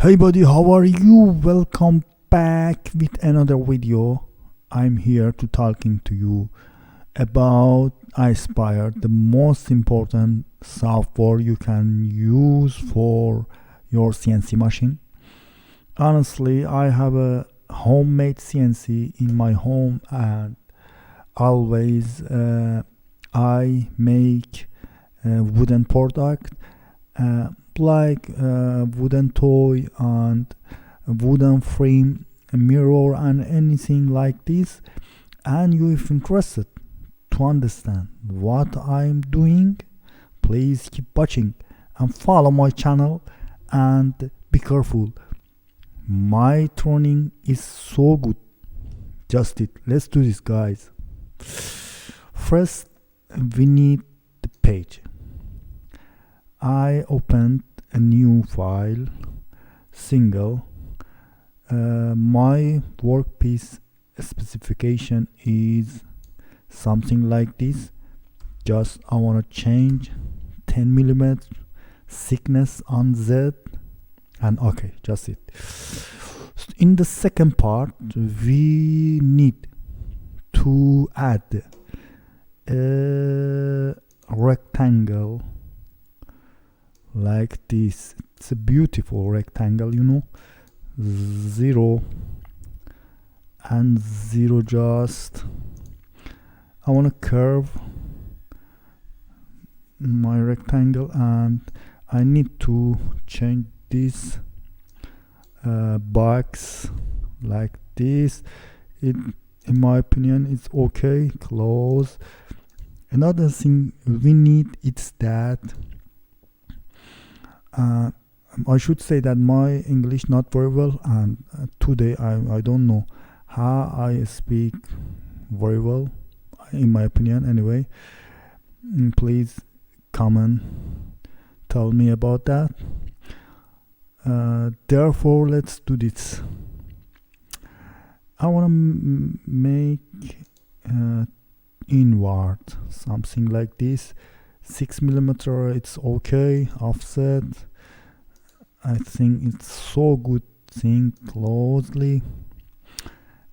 Hey buddy, how are you? Welcome back with another video. I'm here to talking to you about Aspire, the most important software you can use for your CNC machine. Honestly, I have a homemade CNC in my home, and always I make wooden product like wooden toy and wooden frame, a mirror, and anything like this. And you, if interested to understand what I'm doing, please keep watching and follow my channel. And be careful, my turning is so good. Just it. Let's do this, guys. First, we need the page. I opened a new file, single. My workpiece specification is something like this. Just I want to change 10 millimeter thickness on Z, and okay, just it. In the second part, we need to add a rectangle like this. It's a beautiful rectangle, 0 and 0. Just I want to curve my rectangle, and I need to change this box like this. In my opinion, it's okay. Close. Another thing we need is that I should say that my English not very well, and today I don't know how I speak very well, in my opinion. Anyway, please comment, tell me about that. Therefore, let's do this. I want to make inward something like this. 6 millimeter, it's okay. Offset, I think it's so good. Think closely,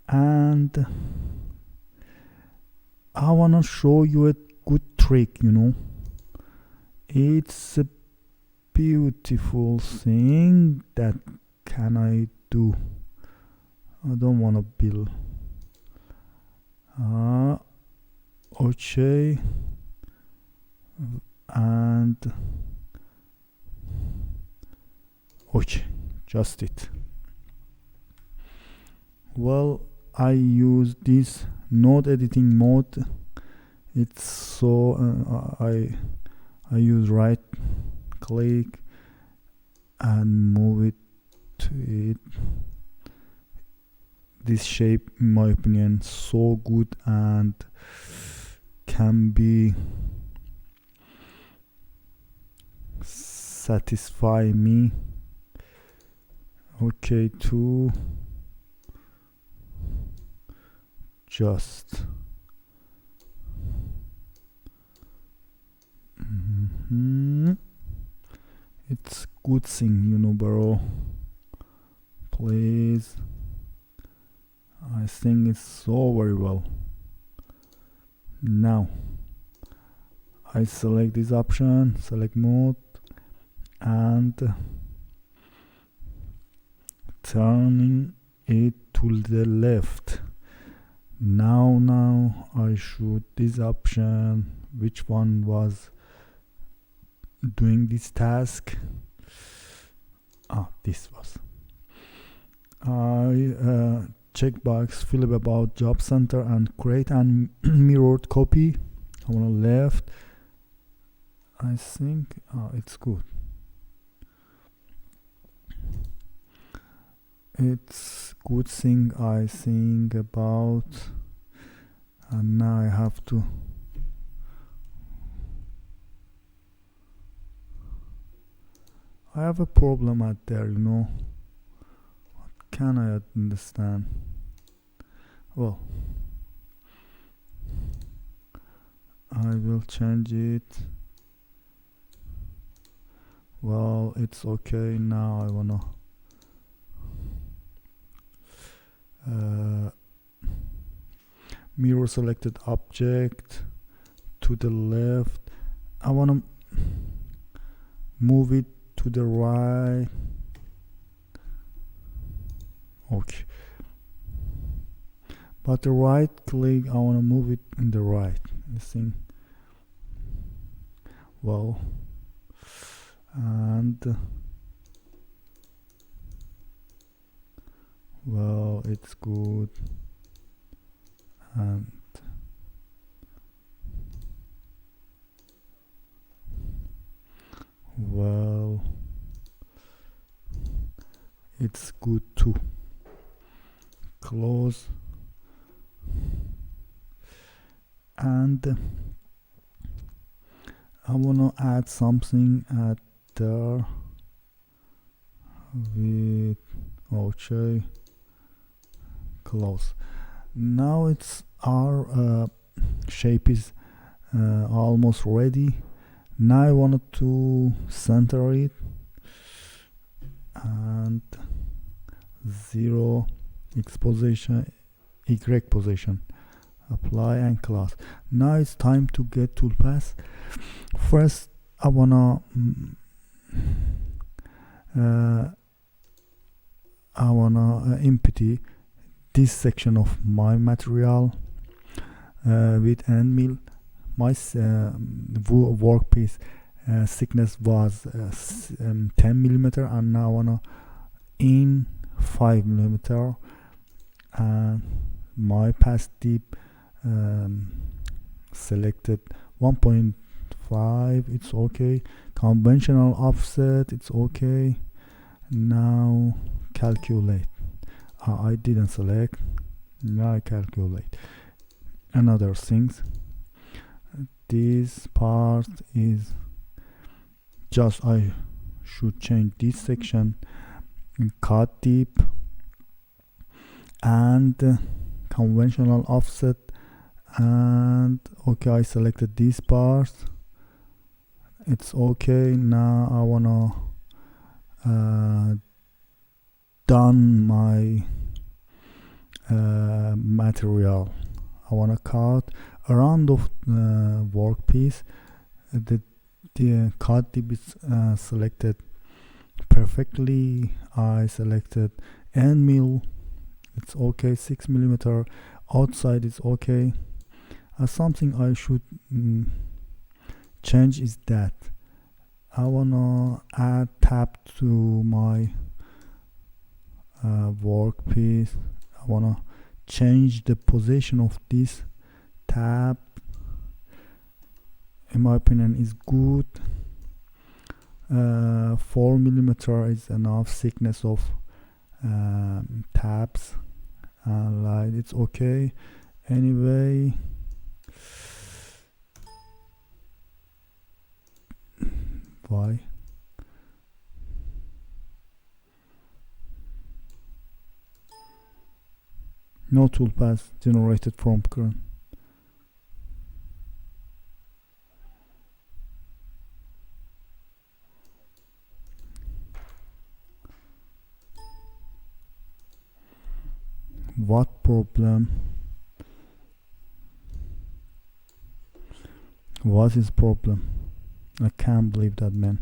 and I wanna show you a good trick. It's a beautiful thing that can I do. I don't wanna build. Okay. And okay, just it. Well, I use this node editing mode. It's so I use right click and move it to it. This shape, in my opinion, so good and can be satisfy me. Okay, to just it's good thing, bro. Please, I think it's so very well. Now I select this option, select mode, and turning it to the left. Now I shoot this option. Which one was doing this task? This was. I checkbox fill about job center and create and mirrored copy. I want to left. I think it's good. It's good thing I think about, and now I have to I have a problem out there, What can I understand? Well, I will change it. Well, it's okay. Now I wanna mirror selected object to the left. I want to move it to the right. Okay, but the right click, I want to move it in the right. You see, well, and well, it's good. And well, it's good too. Close. And I wanna add something at there with okay. Close. Now it's our shape is almost ready. Now I wanted to center it and 0 x position, y position, apply and class. Now it's time to get toolpath. First I wanna empty this section of my material with end mill. My workpiece thickness was 10 millimeter, and now I wanna in 5 millimeter, and my pass deep selected 1.5. it's okay. Conventional offset, it's okay. Now calculate. I didn't select. Now I calculate. Another things, this part is just, I should change this section, cut deep and conventional offset, and okay, I selected this part, it's okay. Now I wanna done my material. I wanna cut around of workpiece. The cut deep is selected perfectly. I selected end mill, it's okay. 6 millimeter outside is okay. Something I should change is that I wanna add tab to my workpiece. I wanna change the position of this tab. In my opinion is good. 4 millimeter is enough thickness of tabs, like it's okay. Anyway, why no toolpath generated from current? What problem? What is problem? I can't believe that, man.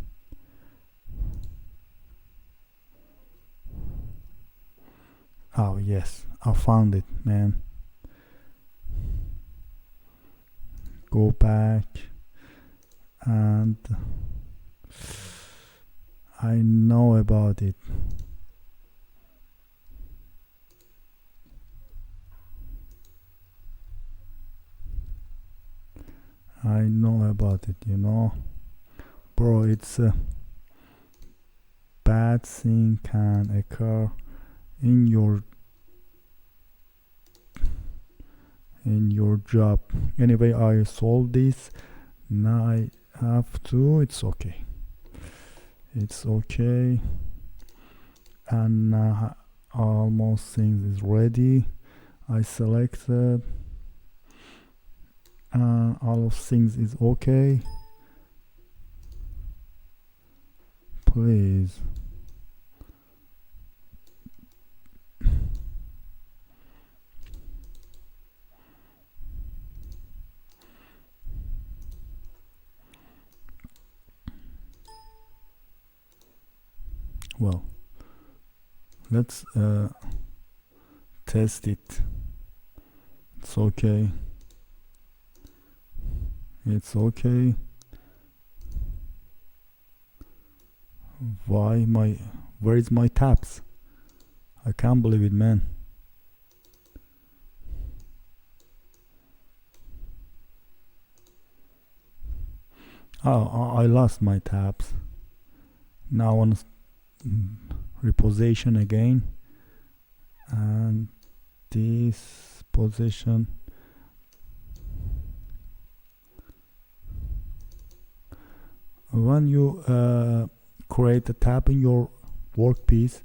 Oh yes, I found it, man. Go back, and I know about it. I know about it, you know, bro. It's a bad thing can occur in your job. Anyway, I solved this. Now I have to. It's okay. It's okay. And now almost things is ready. I selected. All of things is okay. Please. well, let's test it. It's okay. It's okay. Where is my tabs? I can't believe it, man. Oh, I lost my tabs. Now on reposition again, and this position. When you create a tab in your workpiece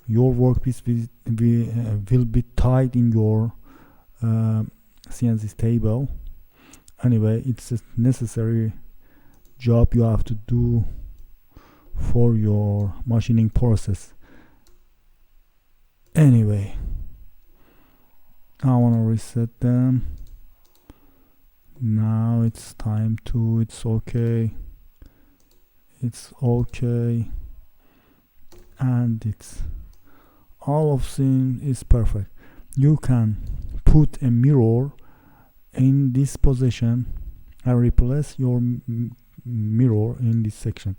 will be tied in your CNC table. Anyway, it's a necessary job you have to do for your machining process. Anyway, I want to reset them. Now it's time to, it's okay, and it's all of them is perfect. You can put a mirror in this position and replace your mirror in this section.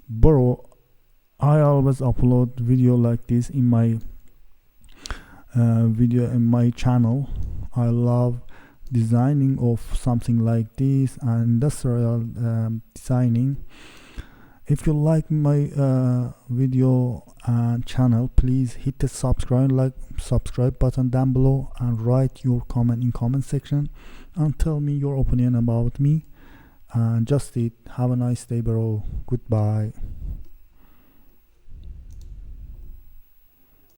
Bro, I always upload video like this in my channel. I love designing of something like this and industrial designing. If you like my video and channel, please hit the subscribe button down below and write your comment in comment section and tell me your opinion about me. And just it. Have a nice day, bro. Goodbye.